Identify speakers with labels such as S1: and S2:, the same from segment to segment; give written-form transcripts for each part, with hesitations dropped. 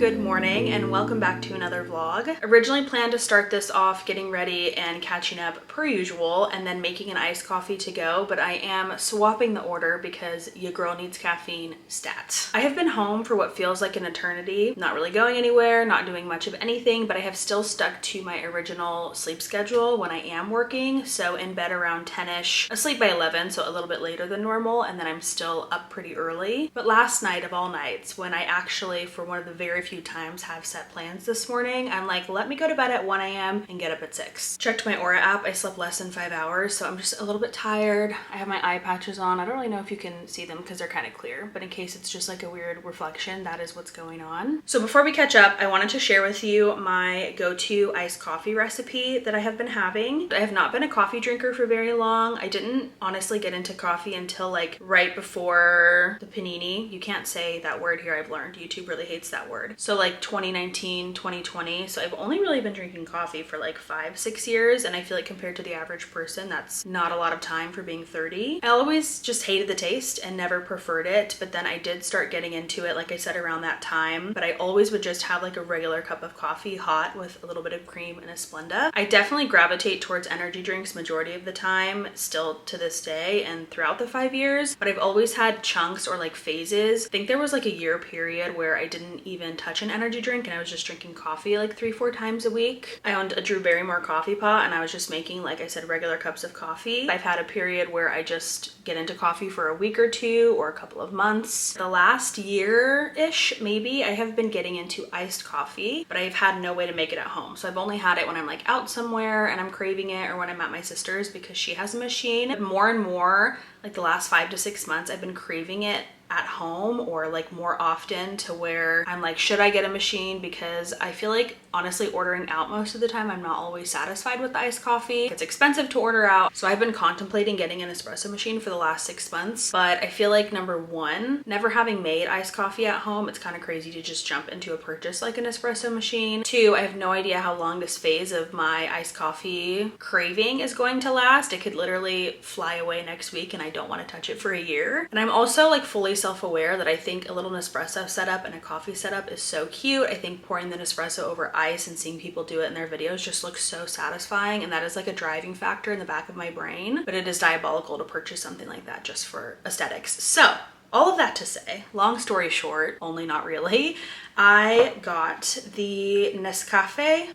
S1: Good morning and welcome back to another vlog. Originally planned to start this off getting ready and catching up per usual and then making an iced coffee to go, but I am swapping the order because your girl needs caffeine stat. I have been home for what feels like an eternity, not really going anywhere, not doing much of anything, but I have still stuck to my original sleep schedule when I am working. So in bed around 10ish, asleep by 11, so a little bit later than normal, and then I'm still up pretty early. But last night of all nights, when I actually, for one of the very few times, have set plans this morning, I'm like, let me go to bed at 1 a.m. and get up at 6. Checked my Aura app, I slept less than 5 hours, so I'm just a little bit tired. I have my eye patches on. I don't really know if you can see them because they're kind of clear, but in case it's just like a weird reflection, that is what's going on. So before we catch up, I wanted to share with you my go-to iced coffee recipe that I have been having. I have not been a coffee drinker for very long. I didn't honestly get into coffee until like right before the panini. You can't say that word here, I've learned. YouTube really hates that word. So like 2019, 2020. So I've only really been drinking coffee for like 5-6 years. And I feel like compared to the average person, that's not a lot of time for being 30. I always just hated the taste and never preferred it. But then I did start getting into it, like I said, around that time. But I always would just have like a regular cup of coffee hot with a little bit of cream and a Splenda. I definitely gravitate towards energy drinks majority of the time, still to this day and throughout the 5 years. But I've always had chunks or like phases. I think there was like a year period where I didn't even touch an energy drink and I was just drinking coffee like 3-4 times a week. I owned a Drew Barrymore coffee pot and I was just making, like I said, regular cups of coffee. I've had a period where I just get into coffee for a week or two or a couple of months. The last year-ish, maybe, I have been getting into iced coffee, but I've had no way to make it at home. So I've only had it when I'm like out somewhere and I'm craving it, or when I'm at my sister's because she has a machine. But more and more, like the last 5 to 6 months, I've been craving it at home, or like more often, to where I'm like, should I get a machine? Because I feel like honestly ordering out most of the time, I'm not always satisfied with the iced coffee. It's expensive to order out. So I've been contemplating getting an espresso machine for the last 6 months. But I feel like number one, never having made iced coffee at home, it's kind of crazy to just jump into a purchase like an espresso machine. Two, I have no idea how long this phase of my iced coffee craving is going to last. It could literally fly away next week and I don't want to touch it for a year. And I'm also like fully self-aware that I think a little Nespresso setup and a coffee setup is so cute. I think pouring the Nespresso over ice and seeing people do it in their videos just looks so satisfying, and that is like a driving factor in the back of my brain. But it is diabolical to purchase something like that just for aesthetics. So all of that to say, long story short, only not really, I got the Nescafe,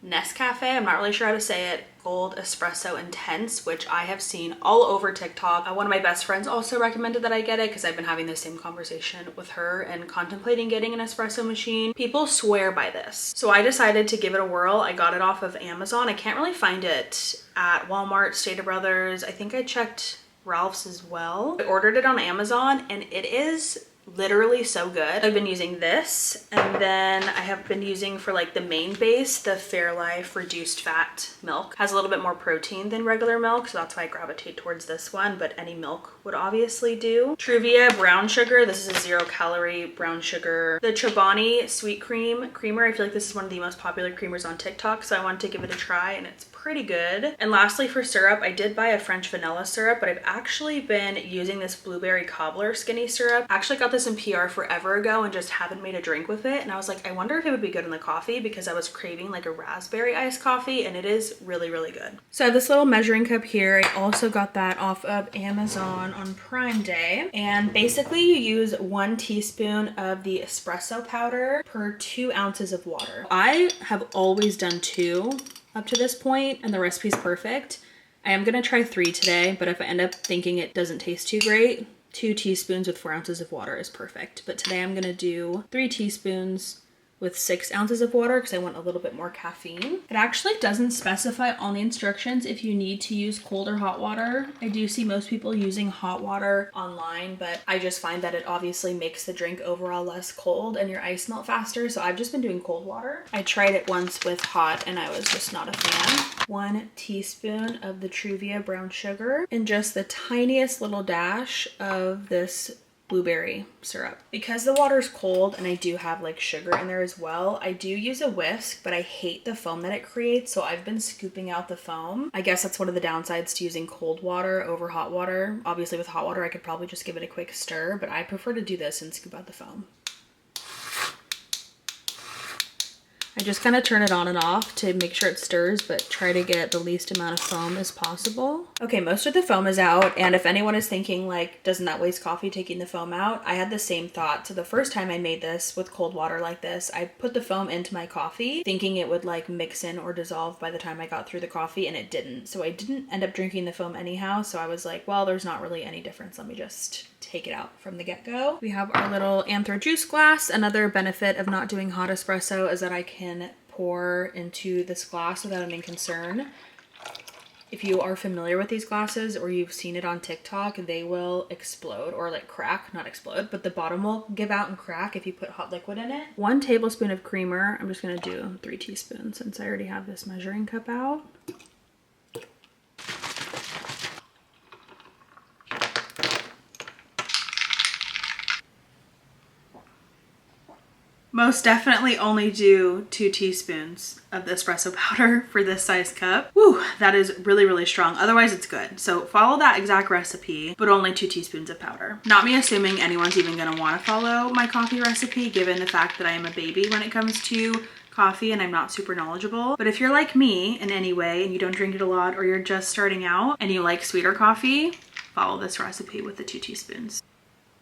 S1: I'm not really sure how to say it, Gold Espresso Intense, which I have seen all over TikTok. One of my best friends also recommended that I get it because I've been having the same conversation with her and contemplating getting an espresso machine. People swear by this. So I decided to give it a whirl. I got it off of Amazon. I can't really find it at Walmart, Stater Brothers. I think I checked Ralph's as well. I ordered it on Amazon and it is literally so good. I've been using this, and then I have been using for like the main base, the Fairlife reduced fat milk. Has a little bit more protein than regular milk, so that's why I gravitate towards this one, but any milk would obviously do. Truvia brown sugar. This is a 0-calorie brown sugar. The Chobani sweet creamer. I feel like this is one of the most popular creamers on TikTok, so I wanted to give it a try and it's pretty good. And lastly, for syrup, I did buy a French vanilla syrup, but I've actually been using this blueberry cobbler skinny syrup. I actually got this in PR forever ago and just haven't made a drink with it. And I was like, I wonder if it would be good in the coffee, because I was craving like a raspberry iced coffee, and it is really, really good. So I have this little measuring cup here. I also got that off of Amazon on Prime Day. And basically you use 1 teaspoon of the espresso powder per 2 ounces of water. I have always done 2 up to this point, and the recipe's perfect. I am gonna try 3 today, but if I end up thinking it doesn't taste too great, 2 teaspoons with 4 ounces of water is perfect. But today I'm gonna do 3 teaspoons with 6 ounces of water because I want a little bit more caffeine. It actually doesn't specify on the instructions if you need to use cold or hot water. I do see most people using hot water online, but I just find that it obviously makes the drink overall less cold and your ice melt faster, so I've just been doing cold water. I tried it once with hot and I was just not a fan. 1 teaspoon of the Truvia brown sugar and just the tiniest little dash of this blueberry syrup. Because the water is cold and I do have like sugar in there as well, I do use a whisk, but I hate the foam that it creates, so I've been scooping out the foam. I guess that's one of the downsides to using cold water over hot water. Obviously with hot water I could probably just give it a quick stir, but I prefer to do this and scoop out the foam. I just kind of turn it on and off to make sure it stirs, but try to get the least amount of foam as possible. Okay, most of the foam is out, and if anyone is thinking like, doesn't that waste coffee taking the foam out? I had the same thought. So the first time I made this with cold water like this, I put the foam into my coffee thinking it would like mix in or dissolve by the time I got through the coffee, and it didn't. So I didn't end up drinking the foam anyhow. So I was like, well, there's not really any difference. Let me just take it out from the get-go. We have our little anthro juice glass. Another benefit of not doing hot espresso is that I can pour into this glass without any concern. If you are familiar with these glasses or you've seen it on TikTok, they will explode or like crack, not explode, but the bottom will give out and crack if you put hot liquid in it. 1 tablespoon of creamer. I'm just gonna do 3 teaspoons since I already have this measuring cup out. Most definitely only do 2 teaspoons of the espresso powder for this size cup. Woo, that is really, really strong. Otherwise it's good. So follow that exact recipe, but only 2 teaspoons of powder. Not me assuming anyone's even gonna wanna follow my coffee recipe, given the fact that I am a baby when it comes to coffee and I'm not super knowledgeable. But if you're like me in any way and you don't drink it a lot, or you're just starting out and you like sweeter coffee, follow this recipe with the 2 teaspoons.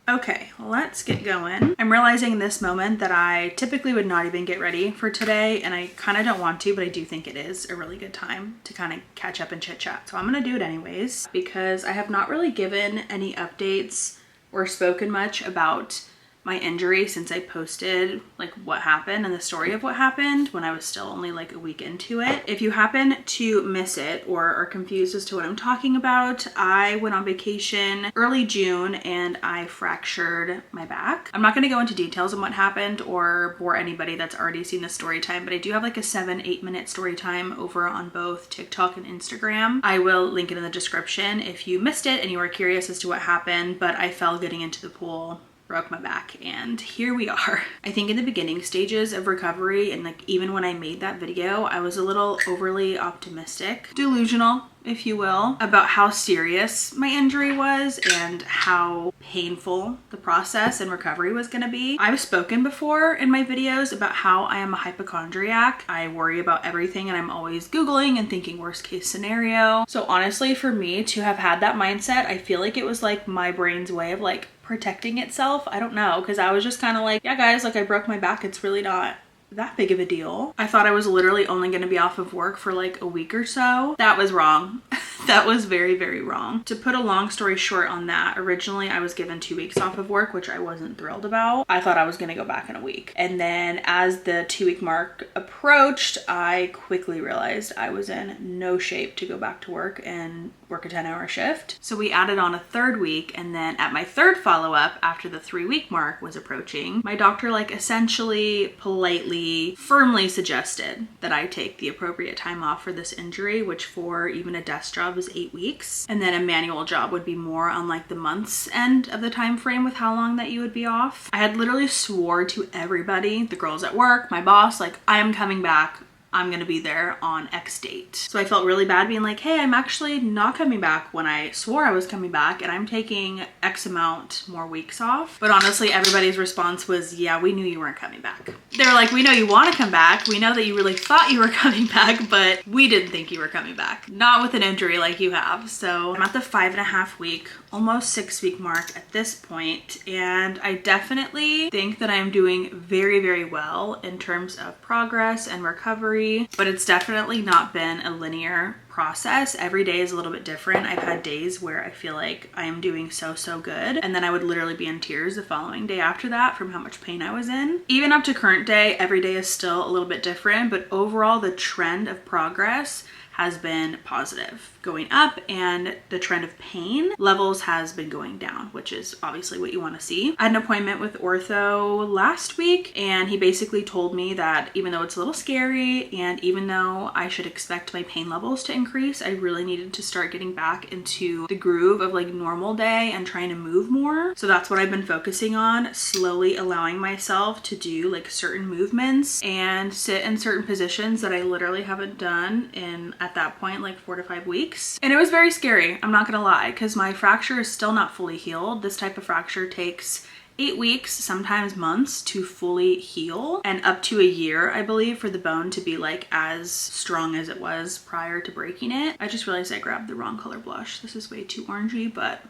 S1: Okay, let's get going. I'm realizing in this moment that I typically would not even get ready for today, and I kind of don't want to, but I do think it is a really good time to kind of catch up and chit chat. So I'm gonna do it anyways, because I have not really given any updates or spoken much about my injury since I posted like what happened and the story of what happened when I was still only like a week into it. If you happen to miss it or are confused as to what I'm talking about, I went on vacation early June and I fractured my back. I'm not going to go into details on what happened or bore anybody that's already seen the story time, but I do have like a 7-8 minute story time over on both TikTok and Instagram. I will link it in the description if you missed it and you are curious as to what happened, but I fell getting into the pool, broke my back, and here we are. I think in the beginning stages of recovery, and like even when I made that video, I was a little overly optimistic, delusional, if you will, about how serious my injury was and how painful the process and recovery was gonna be. I've spoken before in my videos about how I am a hypochondriac. I worry about everything and I'm always Googling and thinking worst case scenario. So honestly, for me to have had that mindset, I feel like it was like my brain's way of like protecting itself. I don't know, because I was just kind of like, yeah guys, like I broke my back, it's really not that big of a deal. I thought I was literally only going to be off of work for like a week or so. That was wrong. That was very, very wrong. To put a long story short on that, originally I was given 2 weeks off of work, which I wasn't thrilled about. I thought I was going to go back in a week. And then as the 2-week mark approached, I quickly realized I was in no shape to go back to work and work a 10-hour shift. So we added on a 3rd week, and then at my 3rd follow-up after the 3-week mark was approaching, my doctor like essentially politely, firmly suggested that I take the appropriate time off for this injury, which for even a desk job is 8 weeks. And then a manual job would be more on like the month's end of the time frame with how long that you would be off. I had literally swore to everybody, the girls at work, my boss, like I am coming back. I'm gonna be there on X date. So I felt really bad being like, hey, I'm actually not coming back when I swore I was coming back, and I'm taking X amount more weeks off. But honestly, everybody's response was, yeah, we knew you weren't coming back. They were like, we know you want to come back. We know that you really thought you were coming back, but we didn't think you were coming back. Not with an injury like you have. So I'm at the 5.5 week, almost 6 week mark at this point, and I definitely think that I'm doing very, very well in terms of progress and recovery. But it's definitely not been a linear process. Every day is a little bit different. I've had days where I feel like I am doing so good, and then I would literally be in tears the following day after that from how much pain I was in. Even up to current day, every day is still a little bit different, but overall the trend of progress has been positive, going up, and the trend of pain levels has been going down, which is obviously what you want to see. I had an appointment with ortho last week, and he basically told me that even though it's a little scary and even though I should expect my pain levels to increase, I really needed to start getting back into the groove of like normal day and trying to move more. So that's what I've been focusing on, slowly allowing myself to do like certain movements and sit in certain positions that I literally haven't done in at that point like 4 to 5 weeks. And it was very scary, I'm not gonna lie, because my fracture is still not fully healed. This type of fracture takes 8 weeks, sometimes months to fully heal, and up to a year, I believe, for the bone to be like as strong as it was prior to breaking it. I just realized I grabbed the wrong color blush. This is way too orangey, but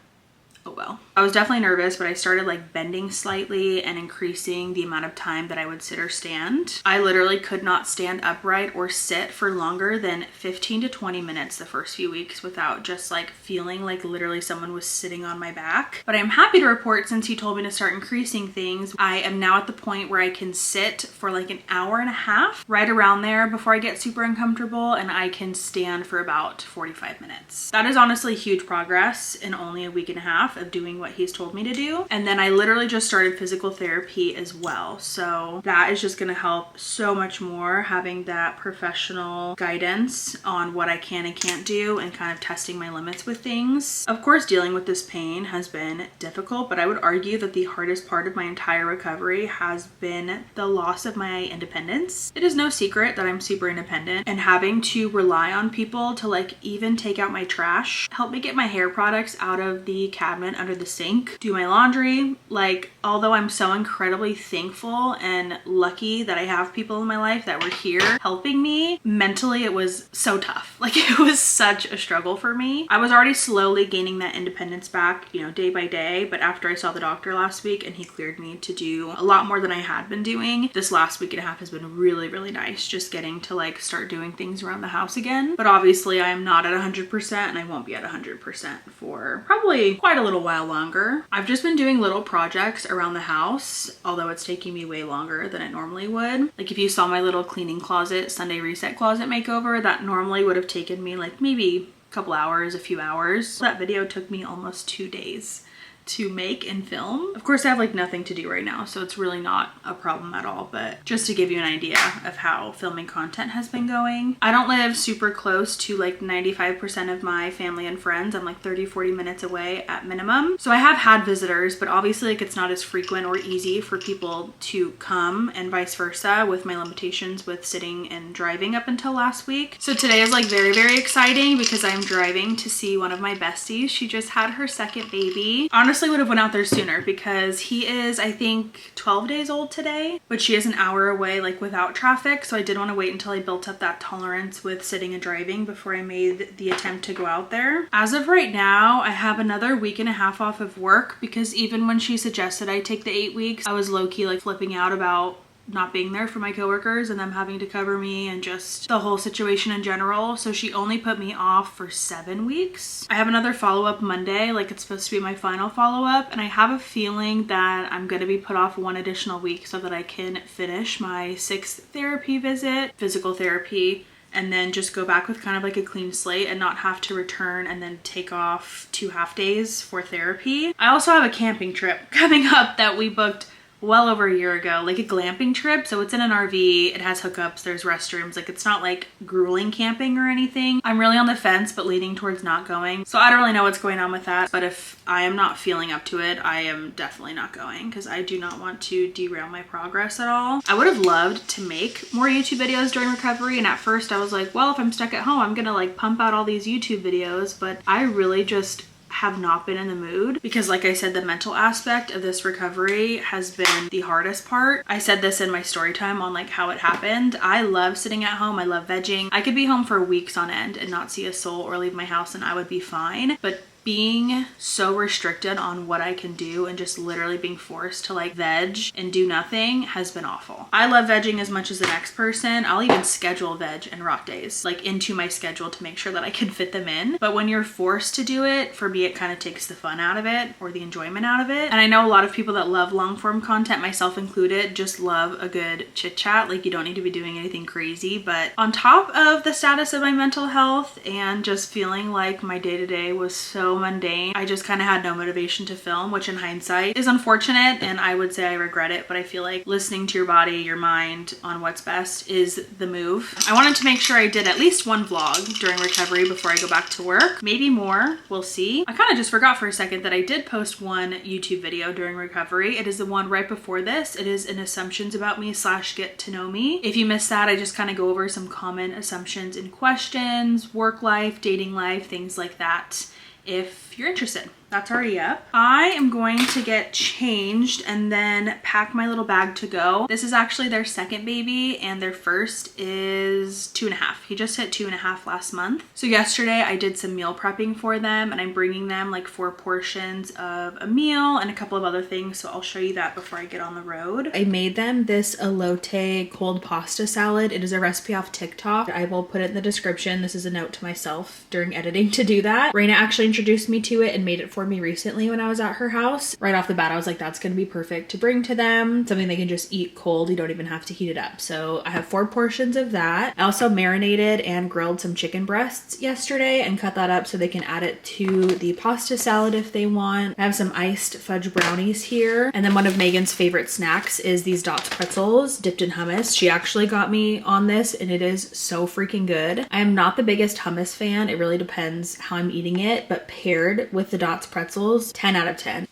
S1: oh well. I was definitely nervous, but I started like bending slightly and increasing the amount of time that I would sit or stand. I literally could not stand upright or sit for longer than 15 to 20 minutes the first few weeks without just like feeling like literally someone was sitting on my back. But I'm happy to report, since he told me to start increasing things, I am now at the point where I can sit for like an hour and a half, right around there, before I get super uncomfortable, and I can stand for about 45 minutes. That is honestly huge progress in only a week and a half of doing what he's told me to do. And then I literally just started physical therapy as well, so that is just going to help so much more, having that professional guidance on what I can and can't do and kind of testing my limits with things. Of course, dealing with this pain has been difficult, but I would argue that the hardest part of my entire recovery has been the loss of my independence. It is no secret that I'm super independent, and having to rely on people to like even take out my trash, help me get my hair products out of the cabinet under the sink, do my laundry. Like, although I'm so incredibly thankful and lucky that I have people in my life that were here helping me, mentally it was so tough. Like, it was such a struggle for me. I was already slowly gaining that independence back, you know, day by day, but after I saw the doctor last week and he cleared me to do a lot more than I had been doing, this last week and a half has been really, really nice, just getting to like start doing things around the house again. But obviously I am not at 100%, and I won't be at 100% for probably quite a little while longer. I've just been doing little projects around the house, although it's taking me way longer than it normally would. Like, if you saw my little cleaning closet, Sunday reset closet makeover, that normally would have taken me like maybe a couple hours, a few hours. That video took me almost 2 days to make and film. Of course, I have like nothing to do right now, so it's really not a problem at all, but just to give you an idea of how filming content has been going. I don't live super close to like 95% of my family and friends. I'm like 30-40 minutes away at minimum. So I have had visitors, but obviously like it's not as frequent or easy for people to come, and vice versa with my limitations with sitting and driving up until last week. So today is like very, very exciting because I'm driving to see one of my besties. She just had her second baby. Honestly, would have went out there sooner because he is, I think, 12 days old today, but she is an hour away like without traffic, so I did want to wait until I built up that tolerance with sitting and driving before I made the attempt to go out there. As of right now, I have another week and a half off of work because even when she suggested I take the 8 weeks, I was low-key like flipping out about not being there for my coworkers and them having to cover me and just the whole situation in general. So she only put me off for 7 weeks. I have another follow-up Monday, like it's supposed to be my final follow-up, and I have a feeling that I'm going to be put off 1 additional week so that I can finish my 6th therapy visit, physical therapy, and then just go back with kind of like a clean slate and not have to return and then take off 2 half days for therapy. I also have a camping trip coming up that we booked well over a year ago, like a glamping trip. So it's in an RV, it has hookups, there's restrooms, like it's not like grueling camping or anything. I'm really on the fence, but leaning towards not going. So I don't really know what's going on with that, but if I am not feeling up to it, I am definitely not going because I do not want to derail my progress at all. I would have loved to make more YouTube videos during recovery, and at first I was like, well, if I'm stuck at home, I'm gonna like pump out all these YouTube videos, but I really just have not been in the mood because, like I said, the mental aspect of this recovery has been the hardest part. I said this in my story time on like how it happened. I love sitting at home. I love vegging. I could be home for weeks on end and not see a soul or leave my house and I would be fine. But being so restricted on what I can do and just literally being forced to like veg and do nothing has been awful. I love vegging as much as the next person. I'll even schedule veg and rock days like into my schedule to make sure that I can fit them in. But when you're forced to do it, for me, it kind of takes the fun out of it or the enjoyment out of it. And I know a lot of people that love long form content, myself included, just love a good chit chat. Like, you don't need to be doing anything crazy. But on top of the status of my mental health and just feeling like my day-to-day was so mundane, I just kind of had no motivation to film, which in hindsight is unfortunate and I would say I regret it, but I feel like listening to your body, your mind on what's best is the move. I wanted to make sure I did at least 1 vlog during recovery before I go back to work. Maybe more, we'll see. I kind of just forgot for a second that I did post 1 YouTube video during recovery. It is the one right before this. It is an assumptions about me / get to know me. If you missed that, I just kind of go over some common assumptions and questions, work life, dating life, things like that, if you're interested. that's already up. I am going to get changed and then pack my little bag to go. This is actually their second baby and their first is 2.5. He just hit 2.5 last month. So yesterday I did some meal prepping for them and I'm bringing them like 4 portions of a meal and a couple of other things. So I'll show you that before I get on the road. I made them this elote cold pasta salad. It is a recipe off TikTok. I will put it in the description. This is a note to myself during editing to do that. Raina actually introduced me to it and made it for me recently when I was at her house. Right off the bat, I was like, that's gonna be perfect to bring to them. Something they can just eat cold. You don't even have to heat it up. So I have 4 portions of that. I also marinated and grilled some chicken breasts yesterday and cut that up so they can add it to the pasta salad if they want. I have some iced fudge brownies here. And then one of Megan's favorite snacks is these Dots pretzels dipped in hummus. She actually got me on this and it is so freaking good. I am not the biggest hummus fan. It really depends how I'm eating it, but paired with the Dots pretzels, 10 out of 10.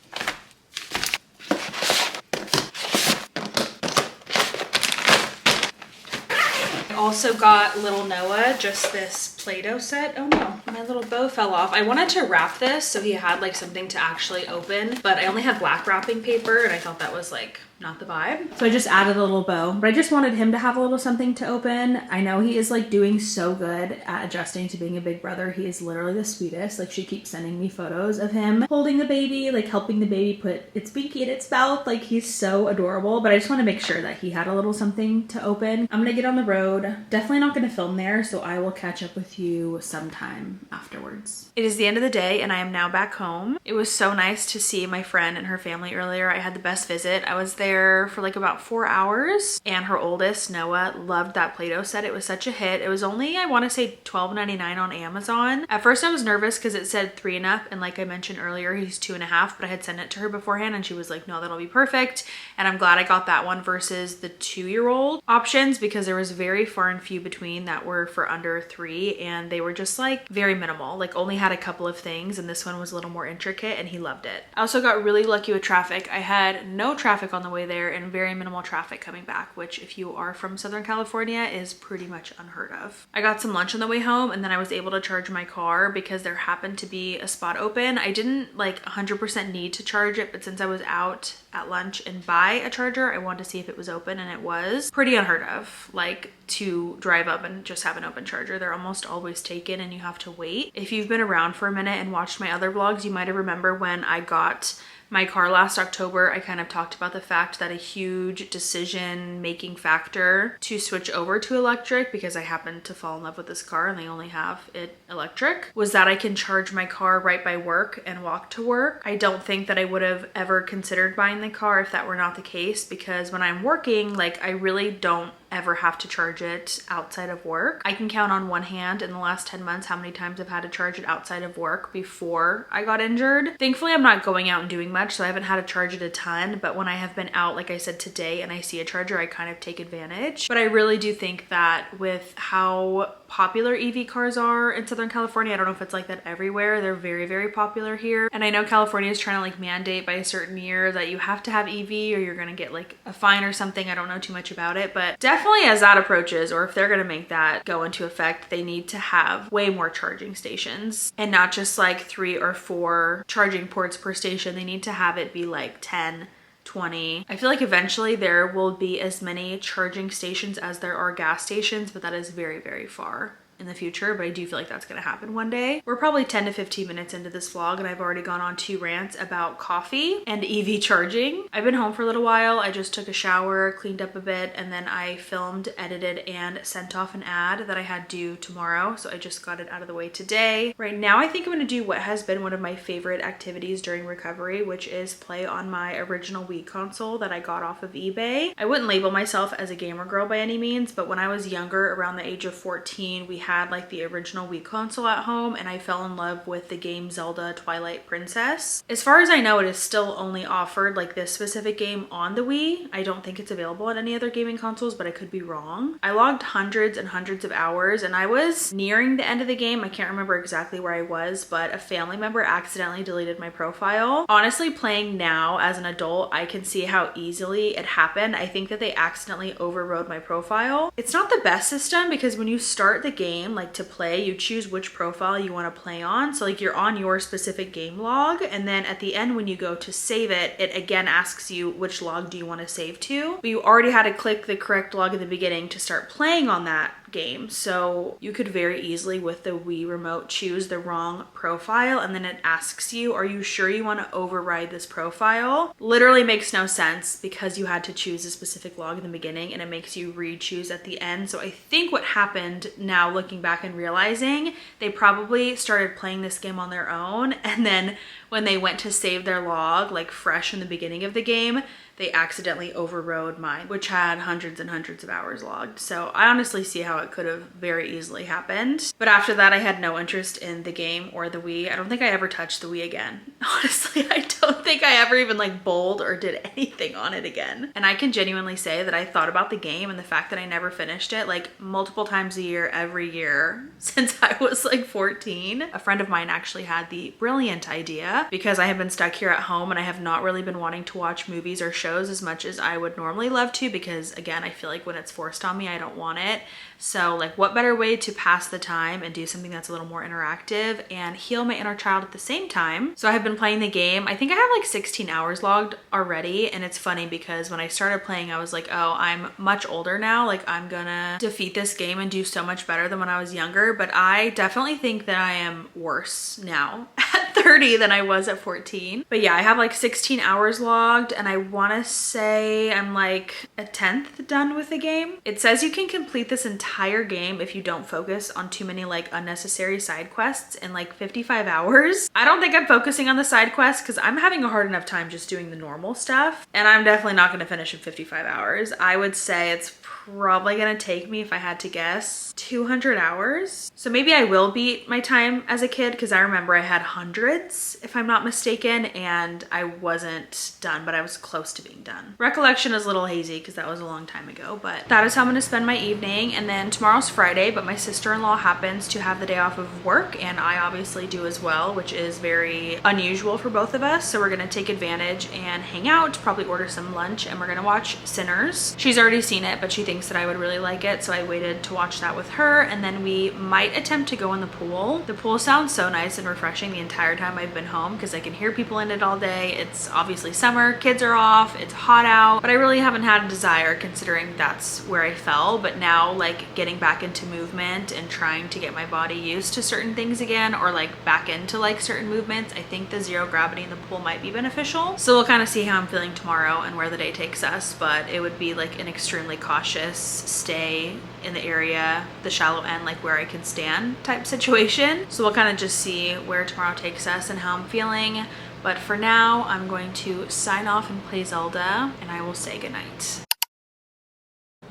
S1: I also got little Noah just this Play-Doh set. Oh no, my little bow fell off. I wanted to wrap this so he had like something to actually open, but I only had black wrapping paper and I thought that was like not the vibe. So I just added a little bow, but I just wanted him to have a little something to open. I know he is like doing so good at adjusting to being a big brother. He is literally the sweetest. Like she keeps sending me photos of him holding the baby, like helping the baby put its binky in its mouth. Like he's so adorable, but I just want to make sure that he had a little something to open. I'm gonna get on the road. Definitely not gonna film there, so I will catch up with you sometime afterwards. It is the end of the day and I am now back home. It was so nice to see my friend and her family earlier. I had the best visit. I was there for like about 4 hours and her oldest, Noah, loved that Play-Doh set. It was such a hit. It was only, I want to say $12.99 on Amazon. At first I was nervous because it said 3 and up and like I mentioned earlier, he's 2.5, but I had sent it to her beforehand and she was like, no, that'll be perfect. And I'm glad I got that one versus the 2-year-old options because there was very far and few between that were for under 3 and they were just like very minimal, like only had a couple of things and this one was a little more intricate and he loved it. I also got really lucky with traffic. I had no traffic on the way there and very minimal traffic coming back, which if you are from Southern California is pretty much unheard of. I got some lunch on the way home and then I was able to charge my car because there happened to be a spot open. I didn't like 100% need to charge it, but since I was out at lunch and buy a charger, I wanted to see if it was open and it was. Pretty unheard of, like to drive up and just have an open charger. They're almost always taken and you have to wait. If you've been around for a minute and watched my other vlogs, you might have remembered when I got my car last October, I kind of talked about the fact that a huge decision making factor to switch over to electric, because I happened to fall in love with this car and they only have it electric, was that I can charge my car right by work and walk to work. I don't think that I would have ever considered buying the car if that were not the case, because when I'm working, like I really don't ever have to charge it outside of work. I can count on one hand in the last 10 months how many times I've had to charge it outside of work before I got injured. Thankfully, I'm not going out and doing much, so I haven't had to charge it a ton, but when I have been out, like I said today, and I see a charger, I kind of take advantage. But I really do think that with how popular EV cars are in Southern California, I don't know if it's like that everywhere, they're very, very popular here. And I know California is trying to like mandate by a certain year that you have to have EV or you're gonna get like a fine or something. I don't know too much about it, but definitely as that approaches, or if they're gonna make that go into effect, they need to have way more charging stations and not just like 3 or 4 charging ports per station. They need to have it be like 10, 20. I feel like eventually there will be as many charging stations as there are gas stations, but that is very, very far in the future, but I do feel like that's gonna happen one day. We're probably 10 to 15 minutes into this vlog and I've already gone on 2 rants about coffee and EV charging. I've been home for a little while. I just took a shower, cleaned up a bit, and then I filmed, edited, and sent off an ad that I had due tomorrow. So I just got it out of the way today. Right now, I think I'm gonna do what has been one of my favorite activities during recovery, which is play on my original Wii console that I got off of eBay. I wouldn't label myself as a gamer girl by any means, but when I was younger, around the age of 14, we had like the original Wii console at home and I fell in love with the game Zelda Twilight Princess. As far as I know, it is still only offered, like this specific game, on the Wii. I don't think it's available on any other gaming consoles, but I could be wrong. I logged hundreds and hundreds of hours and I was nearing the end of the game. I can't remember exactly where I was, but a family member accidentally deleted my profile. Honestly, playing now as an adult, I can see how easily it happened. I think that they accidentally overrode my profile. It's not the best system because when you start the game, game, like to play, you choose which profile you want to play on. So like you're on your specific game log, and then at the end when you go to save it, it again asks you which log do you want to save to. But you already had to click the correct log at the beginning to start playing on that game. So you could very easily with the Wii remote choose the wrong profile, and then it asks you, are you sure you want to override this profile? Literally makes no sense because you had to choose a specific log in the beginning and it makes you re-choose at the end. So I think what happened, now looking back and realizing, they probably started playing this game on their own, and then when they went to save their log like fresh in the beginning of the game, they accidentally overrode mine, which had hundreds and hundreds of hours logged. So I honestly see how it could have very easily happened. But after that, I had no interest in the game or the Wii. I don't think I ever touched the Wii again. Honestly, I don't think I ever even like bowled or did anything on it again. And I can genuinely say that I thought about the game and the fact that I never finished it like multiple times a year, every year since I was like 14. A friend of mine actually had the brilliant idea, because I have been stuck here at home and I have not really been wanting to watch movies or shows as much as I would normally love to, because again, I feel like when it's forced on me, I don't want it. So like what better way to pass the time and do something that's a little more interactive and heal my inner child at the same time. So I have been playing the game. I think I have like 16 hours logged already. And it's funny because when I started playing, I was like, oh, I'm much older now. Like I'm gonna defeat this game and do so much better than when I was younger. But I definitely think that I am worse now at 30 than I was at 14. But yeah, I have like 16 hours logged, and I want to say I'm like a 10th done with the game. It says you can complete this entire game if you don't focus on too many like unnecessary side quests in like 55 hours. I don't think I'm focusing on the side quests because I'm having a hard enough time just doing the normal stuff, and I'm definitely not going to finish in 55 hours. I would say it's probably gonna take me, if I had to guess, 200 hours. So maybe I will beat my time as a kid, because I remember I had hundreds, if I'm not mistaken, and I wasn't done, but I was close to being done. Recollection is a little hazy because that was a long time ago, but that is how I'm gonna spend my evening. And then tomorrow's Friday, but my sister-in-law happens to have the day off of work, and I obviously do as well, which is very unusual for both of us. So we're gonna take advantage and hang out, probably order some lunch, and we're gonna watch Sinners. She's already seen it, but she thinks that I would really like it, so I waited to watch that with her. And then we might attempt to go in the pool. The pool sounds so nice and refreshing the entire time I've been home, because I can hear people in it all day. It's obviously summer, kids are off, it's hot out, but I really haven't had a desire, considering that's where I fell. But now like getting back into movement and trying to get my body used to certain things again, or like back into like certain movements, I think the zero gravity in the pool might be beneficial. So we'll kind of see how I'm feeling tomorrow and where the day takes us, but it would be like an extremely cautious stay in the area, the shallow end, like where I can stand type situation. So we'll kind of just see where tomorrow takes us and how I'm feeling. But for now, I'm going to sign off and play Zelda, and I will say goodnight.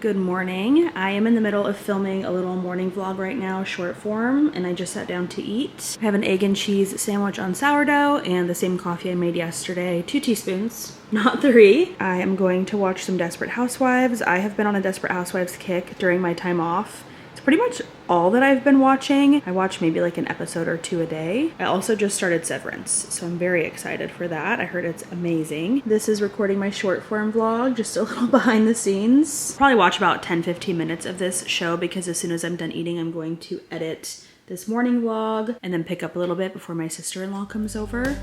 S1: Good morning. I am in the middle of filming a little morning vlog right now, short form, and I just sat down to eat. I have an egg and cheese sandwich on sourdough and the same coffee I made yesterday, 2 teaspoons, not 3. I am going to watch some Desperate Housewives. I have been on a Desperate Housewives kick during my time off. It's pretty much all that I've been watching. I watch maybe like an episode or 2 a day. I also just started Severance, so I'm very excited for that. I heard it's amazing. This is recording my short form vlog, just a little behind the scenes. Probably watch about 10-15 minutes of this show, because as soon as I'm done eating, I'm going to edit this morning vlog and then pick up a little bit before my sister-in-law comes over.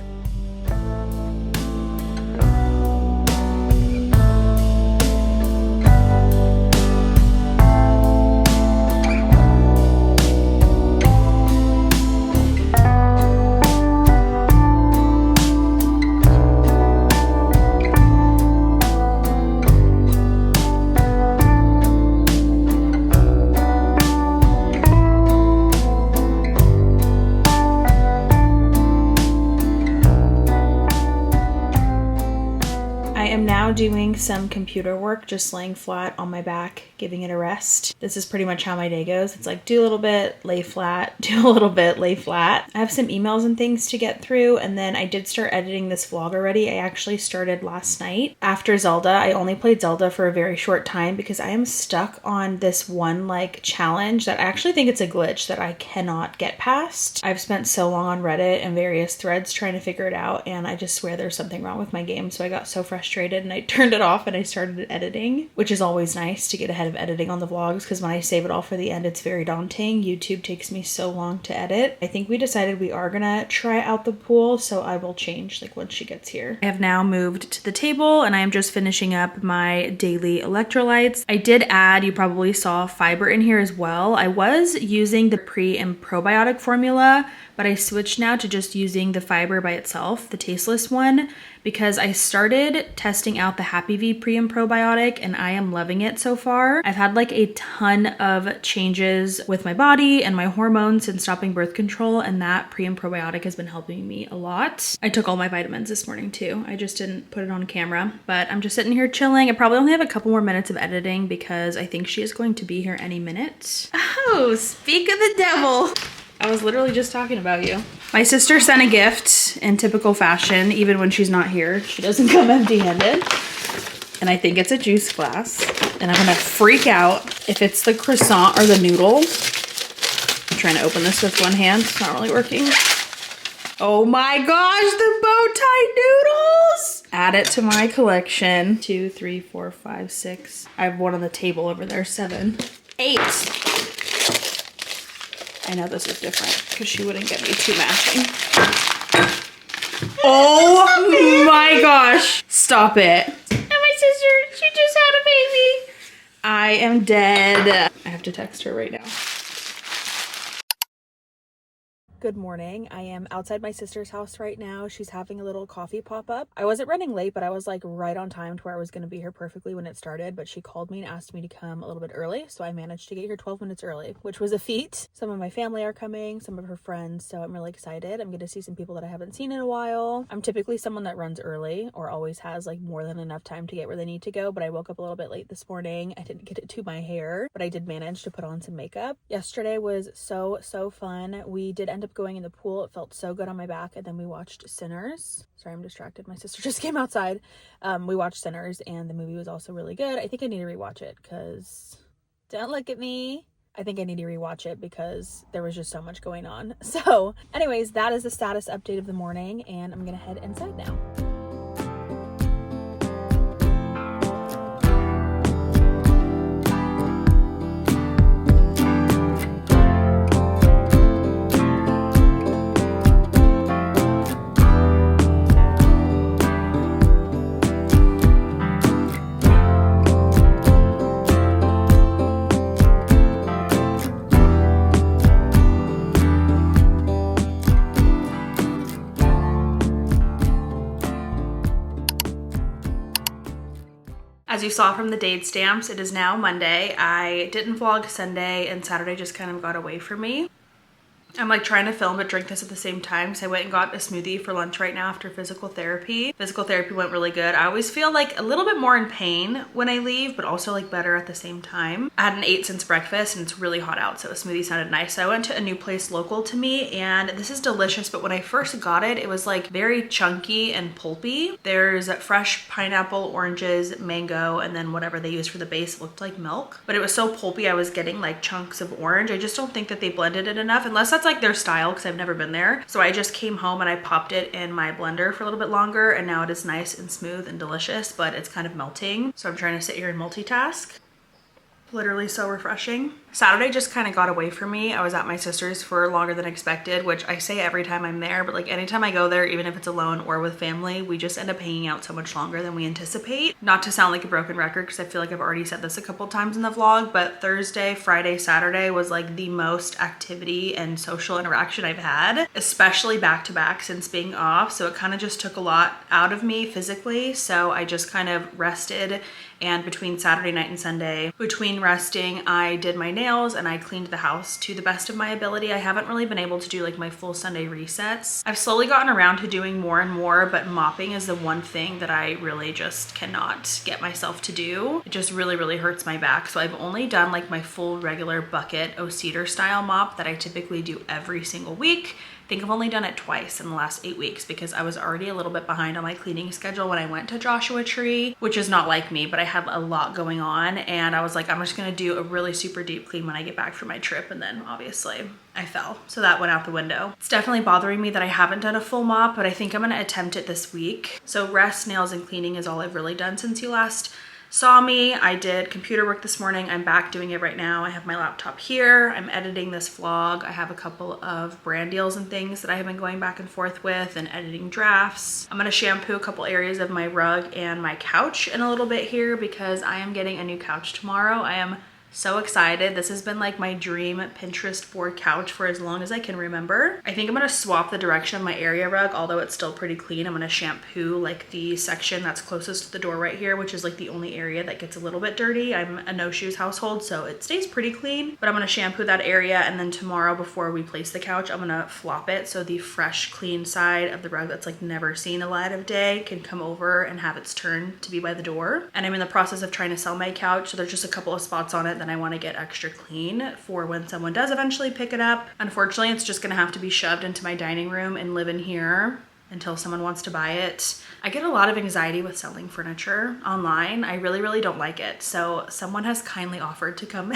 S1: Doing some computer work, just laying flat on my back, giving it a rest. This is pretty much how my day goes. It's like do a little bit, lay flat, do a little bit, lay flat. I have some emails and things to get through, and then I did start editing this vlog already. I actually started last night. After Zelda, I only played Zelda for a very short time because I am stuck on this one like challenge that I actually think it's a glitch that I cannot get past. I've spent so long on Reddit and various threads trying to figure it out, and I just swear there's something wrong with my game, so I got so frustrated and I turned it off and I started editing, which is always nice to get ahead of editing on the vlogs because when I save it all for the end, it's very daunting. YouTube takes me so long to edit. I think we decided we are gonna try out the pool, so I will change like once she gets here. I have now moved to the table and I am just finishing up my daily electrolytes. I did add, you probably saw, fiber in here as well. I was using the pre and probiotic formula, but I switched now to just using the fiber by itself, the tasteless one, because I started testing out the HAPPYV pre and probiotic and I am loving it so far. I've had like a ton of changes with my body and my hormones since stopping birth control, and that pre and probiotic has been helping me a lot. I took all my vitamins this morning too. I just didn't put it on camera, but I'm just sitting here chilling. I probably only have a couple more minutes of editing because I think she is going to be here any minute. Oh, speak of the devil. I was literally just talking about you. My sister sent a gift in typical fashion, even when she's not here. She doesn't come empty-handed. And I think it's a juice glass. And I'm gonna freak out if it's the croissant or the noodle. I'm trying to open this with one hand. It's not really working. Oh my gosh, the bow tie noodles! Add it to my collection. 2, 3, 4, 5, 6. I have one on the table over there. 7, 8. I know this is different because she wouldn't get me two matching. Oh my gosh. Stop it. And my sister, she just had a baby. I am dead. I have to text her right now. Good morning. I am outside my sister's house right now. She's having a little coffee pop-up. I wasn't running late, but I was like right on time to where I was going to be here perfectly when it started, but she called me and asked me to come a little bit early, so I managed to get here 12 minutes early, which was a feat. Some of my family are coming, some of her friends, so I'm really excited. I'm going to see some people that I haven't seen in a while. I'm typically someone that runs early or always has like more than enough time to get where they need to go, but I woke up a little bit late this morning. I didn't get it to my hair, but I did manage to put on some makeup. Yesterday was so fun. We did end up going in the pool. It felt so good on my back, and then we watched Sinners. Sorry, I'm distracted. My sister just came outside. We watched Sinners, and the movie was also really good. I think I need to rewatch it because don't look at me. I think I need to rewatch it because there was just so much going on. So anyways, that is the status update of the morning, and I'm gonna head inside now. As you saw from the date stamps, it is now Monday. I didn't vlog Sunday, and Saturday just kind of got away from me. I'm like trying to film but drink this at the same time, so I went and got a smoothie for lunch right now after physical therapy. Physical therapy went really good. I always feel like a little bit more in pain when I leave, but also like better at the same time. I hadn't ate since breakfast and it's really hot out, so a smoothie sounded nice. So I went to a new place local to me, and this is delicious, but when I first got it, it was like very chunky and pulpy. There's fresh pineapple, oranges, mango, and then whatever they used for the base looked like milk, but it was so pulpy I was getting like chunks of orange. I just don't think that they blended it enough, unless that's like their style, because I've never been there. So I just came home and I popped it in my blender for a little bit longer, and now it is nice and smooth and delicious, but it's kind of melting. So I'm trying to sit here and multitask. Literally so refreshing. Saturday just kind of got away from me. I was at my sister's for longer than expected, which I say every time I'm there, but like anytime I go there, even if it's alone or with family, we just end up hanging out so much longer than we anticipate. Not to sound like a broken record, because I feel like I've already said this a couple times in the vlog, but Thursday, Friday, Saturday was like the most activity and social interaction I've had, especially back to back since being off. So it kind of just took a lot out of me physically. So I just kind of rested, and between Saturday night and Sunday, between resting, I did my nails and I cleaned the house to the best of my ability. I haven't really been able to do like my full Sunday resets. I've slowly gotten around to doing more and more, but mopping is the one thing that I really just cannot get myself to do. It just really hurts my back. So I've only done like my full regular bucket O-cedar style mop that I typically do every single week. think I've only done it twice in the last 8 weeks because I was already a little bit behind on my cleaning schedule when I went to Joshua Tree, which is not like me, but I had a lot going on and I was like, I'm just gonna do a really super deep clean when I get back from my trip, and then obviously I fell. So that went out the window. It's definitely bothering me that I haven't done a full mop, but I think I'm gonna attempt it this week. So rest, nails, and cleaning is all I've really done since you last saw me. I did computer work this morning. I'm back doing it right now. I have my laptop here. I'm editing this vlog. I have a couple of brand deals and things that I have been going back and forth with and editing drafts. I'm gonna shampoo a couple areas of my rug and my couch in a little bit here because I am getting a new couch tomorrow. I am so excited. This has been like my dream Pinterest board couch for as long as I can remember. I think I'm gonna swap the direction of my area rug, although it's still pretty clean. I'm gonna shampoo like the section that's closest to the door right here, which is like the only area that gets a little bit dirty. I'm a no shoes household, so it stays pretty clean, but I'm gonna shampoo that area, and then tomorrow before we place the couch, I'm gonna flop it so the fresh, clean side of the rug that's like never seen the light of day can come over and have its turn to be by the door. And I'm in the process of trying to sell my couch, so there's just a couple of spots on it that I want to get extra clean for when someone does eventually pick it up. Unfortunately, it's just gonna have to be shoved into my dining room and live in here until someone wants to buy it. I get a lot of anxiety with selling furniture online. I really don't like it. So someone has kindly offered to come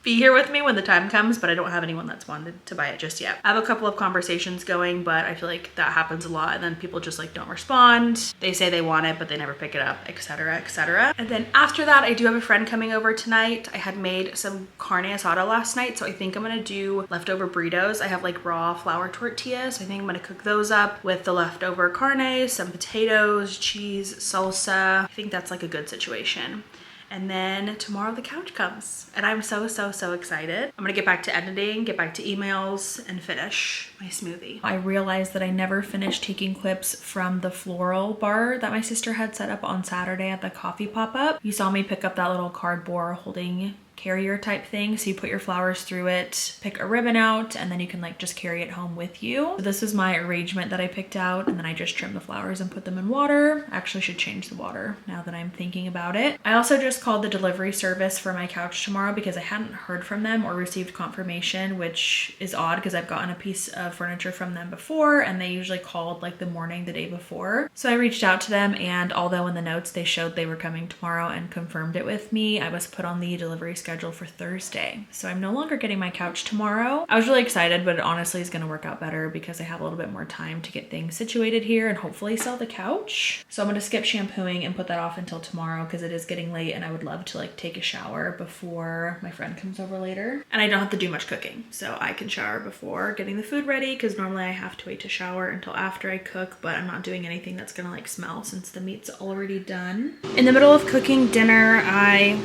S1: be here with me when the time comes, but I don't have anyone that's wanted to buy it just yet. I have a couple of conversations going, but I feel like that happens a lot, and then people just like don't respond. They say they want it, but they never pick it up, etc, etc. And then after that, I do have a friend coming over tonight. I had made some carne asada last night, so I think I'm gonna do leftover burritos. I have like raw flour tortillas, so I think I'm gonna cook those up with the leftover carne, some potatoes, cheese, salsa. I think that's like a good situation. And then tomorrow the couch comes and I'm so excited. I'm gonna get back to editing, get back to emails, and finish my smoothie. I realized that I never finished taking clips from the floral bar that my sister had set up on Saturday at the coffee pop-up. You saw me pick up that little cardboard holding carrier type thing, so you put your flowers through it, pick a ribbon out, and then you can like just carry it home with you. So this is my arrangement that I picked out, and then I just trimmed the flowers and put them in water. I actually should change the water now that I'm thinking about it. I also just called the delivery service for my couch tomorrow because I hadn't heard from them or received confirmation, which is odd because I've gotten a piece of furniture from them before and they usually called like the morning the day before. So I reached out to them, and although in the notes they showed they were coming tomorrow and confirmed it with me, I was put on the delivery schedule for Thursday. So I'm no longer getting my couch tomorrow. I was really excited, but it honestly is gonna work out better because I have a little bit more time to get things situated here and hopefully sell the couch. So I'm gonna skip shampooing and put that off until tomorrow because it is getting late and I would love to like take a shower before my friend comes over later. And I don't have to do much cooking, so I can shower before getting the food ready because normally I have to wait to shower until after I cook, but I'm not doing anything that's gonna like smell since the meat's already done. In the middle of cooking dinner, I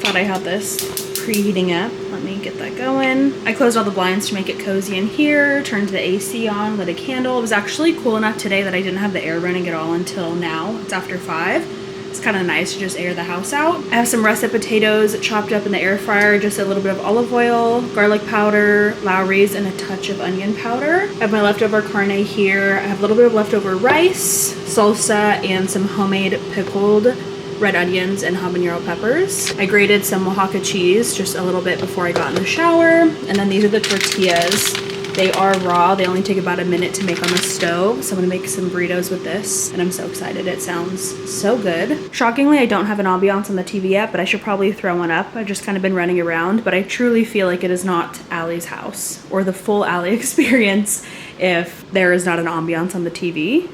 S1: thought I had this preheating up. Let me get that going. I closed all the blinds to make it cozy in here, turned the AC on, lit a candle. It was actually cool enough today that I didn't have the air running at all until now. It's after 5. It's kind of nice to just air the house out. I have some russet potatoes chopped up in the air fryer, just a little bit of olive oil, garlic powder, Lowry's, and a touch of onion powder. I have my leftover carne here. I have a little bit of leftover rice, salsa, and some homemade pickled red onions and habanero peppers. I grated some Oaxaca cheese just a little bit before I got in the shower. And then these are the tortillas. They are raw. They only take about a minute to make on the stove. So I'm gonna make some burritos with this and I'm so excited. It sounds so good. Shockingly, I don't have an ambiance on the TV yet, but I should probably throw one up. I've just kind of been running around, but I truly feel like it is not Allie's house or the full Allie experience if there is not an ambiance on the TV.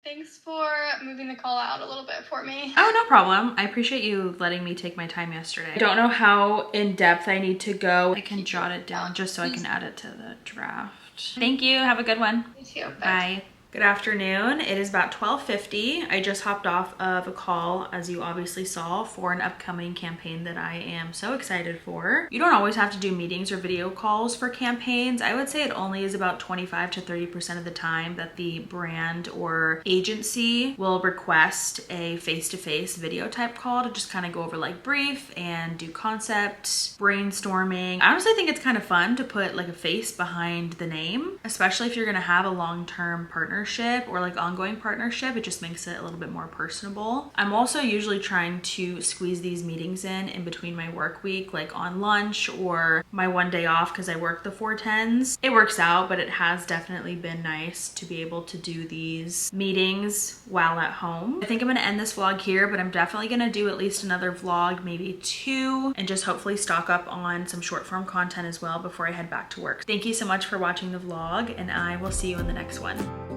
S2: Thanks for moving the call out a little bit for me.
S1: Oh, no problem. I appreciate you letting me take my time yesterday. I don't know how in depth I need to go. I can jot it down just so I can add it to the draft. Thank you. Have a good one.
S2: You too.
S1: Bye. Good afternoon. It is about 12:50. I just hopped off of a call, as you obviously saw, for an upcoming campaign that I am so excited for. You don't always have to do meetings or video calls for campaigns. I would say it only is about 25 to 30% of the time that the brand or agency will request a face-to-face video type call to just kind of go over like brief and do concept brainstorming. I honestly think it's kind of fun to put like a face behind the name, especially if you're gonna have a long-term partnership partnership or like ongoing partnership. It just makes it a little bit more personable. I'm also usually trying to squeeze these meetings in between my work week, like on lunch or my one day off because I work the 4/10s. It works out, but it has definitely been nice to be able to do these meetings while at home. I think I'm gonna end this vlog here, but I'm definitely gonna do at least another vlog, maybe 2, and just hopefully stock up on some short form content as well before I head back to work. Thank you so much for watching the vlog, and I will see you in the next one.